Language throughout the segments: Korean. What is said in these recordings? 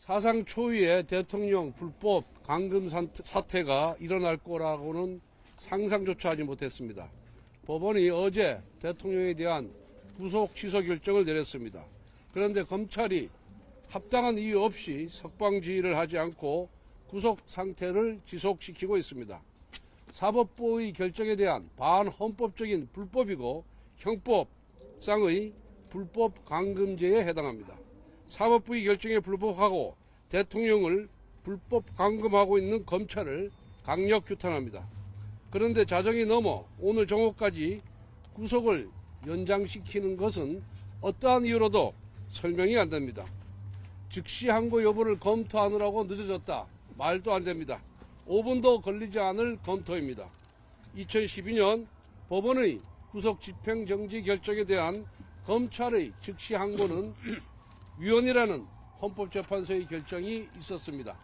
사상 초유의 대통령 불법 감금 사태가 일어날 거라고는 상상조차 하지 못했습니다. 법원이 어제 대통령에 대한 구속 취소 결정을 내렸습니다. 그런데 검찰이 합당한 이유 없이 석방지휘를 하지 않고 구속 상태를 지속시키고 있습니다. 사법부의 결정에 대한 반헌법적인 불법이고 형법상의 불법 감금죄에 해당합니다. 사법부의 결정에 불복하고 대통령을 불법 감금하고 있는 검찰을 강력 규탄합니다. 그런데 자정이 넘어 오늘 정오까지 구속을 연장시키는 것은 어떠한 이유로도 설명이 안 됩니다. 즉시 항고 여부를 검토하느라고 늦어졌다. 말도 안 됩니다. 5분도 걸리지 않을 검토입니다. 2012년 법원의 구속 집행정지 결정에 대한 검찰의 즉시 항고는 위헌이라는 헌법재판소의 결정이 있었습니다.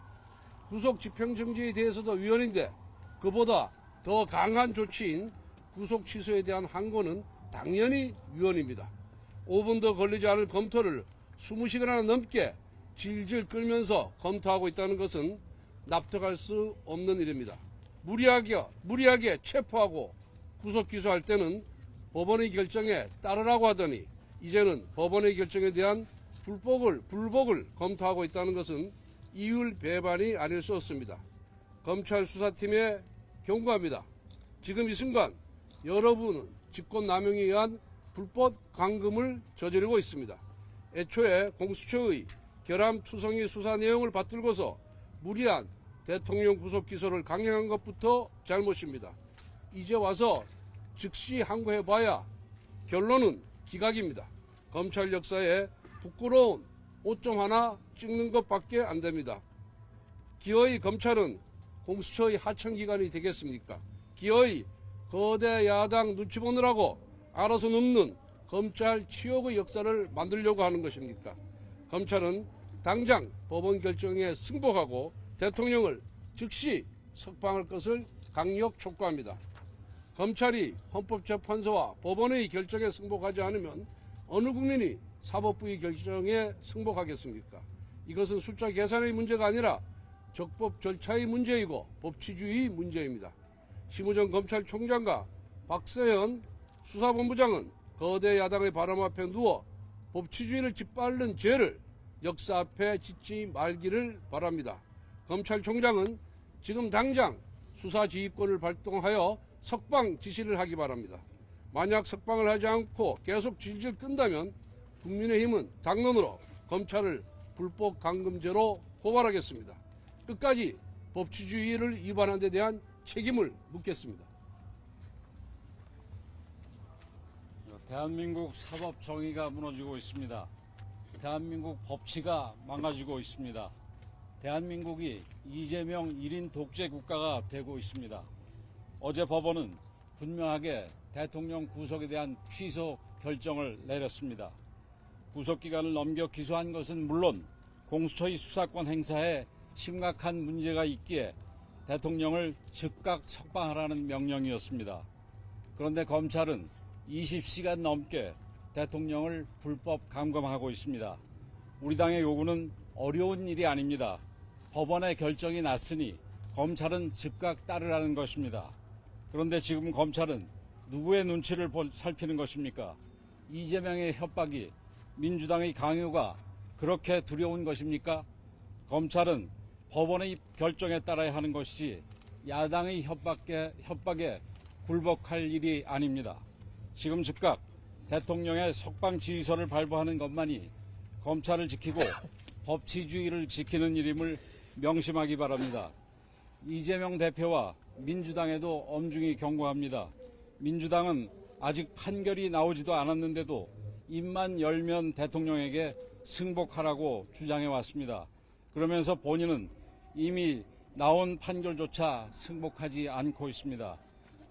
구속 집행정지에 대해서도 위헌인데 그보다 더 강한 조치인 구속 취소에 대한 항고는 당연히 위헌입니다. 5분도 걸리지 않을 검토를 20시간이나 넘게 질질 끌면서 검토하고 있다는 것은 납득할 수 없는 일입니다. 무리하게 체포하고 구속 기소할 때는 법원의 결정에 따르라고 하더니 이제는 법원의 결정에 대한 불복을 검토하고 있다는 것은 이율 배반이 아닐 수 없습니다. 검찰 수사팀에 경고합니다. 지금 이 순간 여러분은 직권남용에 의한 불법 감금을 저지르고 있습니다. 애초에 공수처의 결함투성이 수사 내용을 받들고서 무리한 대통령 구속 기소를 강행한 것부터 잘못입니다. 이제 와서 즉시 항고해봐야 결론은 기각입니다. 검찰 역사에 부끄러운 오점 하나 찍는 것밖에 안 됩니다. 기어이 검찰은 공수처의 하청기관이 되겠습니까? 기어이 거대 야당 눈치 보느라고 알아서 눕는 검찰 치욕의 역사를 만들려고 하는 것입니까? 검찰은 당장 법원 결정에 승복하고 대통령을 즉시 석방할 것을 강력 촉구합니다. 검찰이 헌법재판소와 법원의 결정에 승복하지 않으면 어느 국민이 사법부의 결정에 승복하겠습니까? 이것은 숫자 계산의 문제가 아니라 적법 절차의 문제이고 법치주의 문제입니다. 심우정 검찰총장과 박세현 수사본부장은 거대 야당의 바람 앞에 누워 법치주의를 짓밟는 죄를 역사 앞에 짓지 말기를 바랍니다. 검찰총장은 지금 당장 수사지휘권을 발동하여 석방 지시를 하기 바랍니다. 만약 석방을 하지 않고 계속 질질 끈다면 국민의힘은 당론으로 검찰을 불법 감금죄로 고발하겠습니다. 끝까지 법치주의를 위반한 데 대한 책임을 묻겠습니다. 대한민국 사법 정의가 무너지고 있습니다. 대한민국 법치가 망가지고 있습니다. 대한민국이 이재명 1인 독재 국가가 되고 있습니다. 어제 법원은 분명하게 대통령 구속에 대한 취소 결정을 내렸습니다. 구속기간을 넘겨 기소한 것은 물론 공수처의 수사권 행사에 심각한 문제가 있기에 대통령을 즉각 석방하라는 명령이었습니다. 그런데 검찰은 20시간 넘게 대통령을 불법 감금하고 있습니다. 우리 당의 요구는 어려운 일이 아닙니다. 법원의 결정이 났으니 검찰은 즉각 따르라는 것입니다. 그런데 지금 검찰은 누구의 눈치를 살피는 것입니까? 이재명의 협박이, 민주당의 강요가 그렇게 두려운 것입니까? 검찰은 법원의 결정에 따라야 하는 것이지 야당의 협박에 굴복할 일이 아닙니다. 지금 즉각 대통령의 석방 지휘서를 발부하는 것만이 검찰을 지키고 법치주의를 지키는 일임을 명심하기 바랍니다. 이재명 대표와 민주당에도 엄중히 경고합니다. 민주당은 아직 판결이 나오지도 않았는데도 입만 열면 대통령에게 승복하라고 주장해 왔습니다. 그러면서 본인은 이미 나온 판결조차 승복하지 않고 있습니다.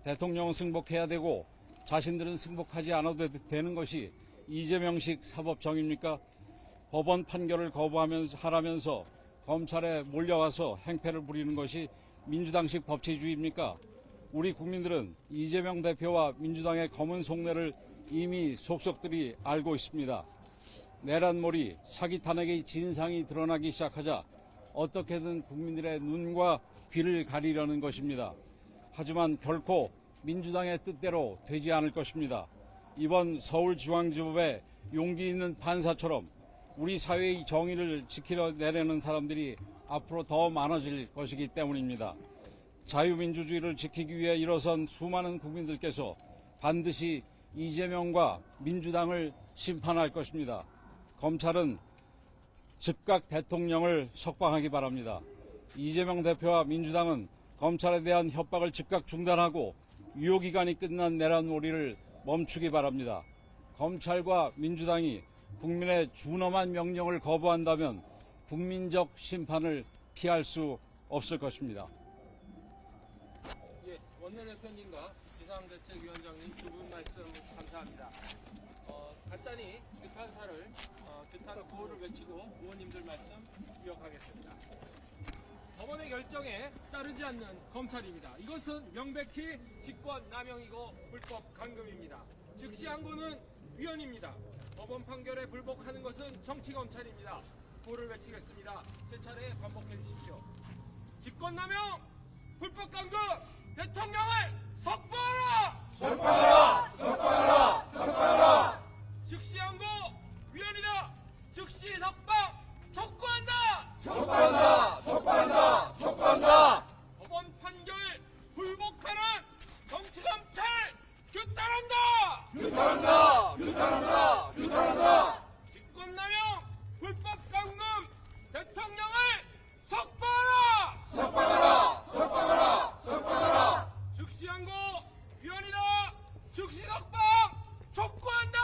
대통령은 승복해야 되고 자신들은 승복하지 않아도 되는 것이 이재명식 사법정입니까? 법원 판결을 거부하라면서 검찰에 몰려와서 행패를 부리는 것이 민주당식 법치주의입니까? 우리 국민들은 이재명 대표와 민주당의 검은 속내를 이미 속속들이 알고 있습니다. 내란몰이 사기 탄핵의 진상이 드러나기 시작하자 어떻게든 국민들의 눈과 귀를 가리려는 것입니다. 하지만 결코 민주당의 뜻대로 되지 않을 것입니다. 이번 서울중앙지법의 용기 있는 판사처럼 우리 사회의 정의를 지키려내려는 사람들이 앞으로 더 많아질 것이기 때문입니다. 자유민주주의를 지키기 위해 일어선 수많은 국민들께서 반드시 이재명과 민주당을 심판할 것입니다. 검찰은 즉각 대통령을 석방하기 바랍니다. 이재명 대표와 민주당은 검찰에 대한 협박을 즉각 중단하고 유효기간이 끝난 내란몰이를 멈추기 바랍니다. 검찰과 민주당이 국민의 준엄한 명령을 거부한다면 국민적 심판을 피할 수 없을 것입니다. 예, 원내대표님과 비상대책위원장님 두 분 말씀 감사합니다. 간단히 규탄사를 규탄 구호를 외치고 의원님들 말씀 이어가겠습니다. 법원의 결정에 따르지 않는 검찰입니다. 이것은 명백히 직권남용이고 불법 강금입니다. 즉시 항고는 위헌입니다. 법원 판결에 불복하는 것은 정치검찰입니다. 구호를 외치겠습니다. 세 차례 반복해 주십시오. 직권남용, 불법 강금, 대통령을 석방하라! 석방하라! 석방하라! 석방하라! 즉시 항고, 위헌이다! 즉시 석방, 촉구한다! 촉구한다! 촉구한다! 촉구한다! 법원 판결 불복하는 정치검찰 규탄한다! 규탄한다! 규탄한다! 규탄한다! 직권남용, 불법 강금, 대통령을 석방하라! 석방하라! 석방하라! 석방하라! 즉시 항고, 위헌이다! 즉시 석방, 촉구한다!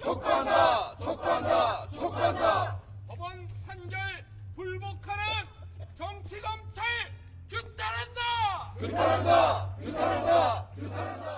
촉구한다! 촉구한다! 촉구한다! 법원 판결 불복하는 정치검찰 규탄한다! 규탄한다! 규탄한다! 규탄한다!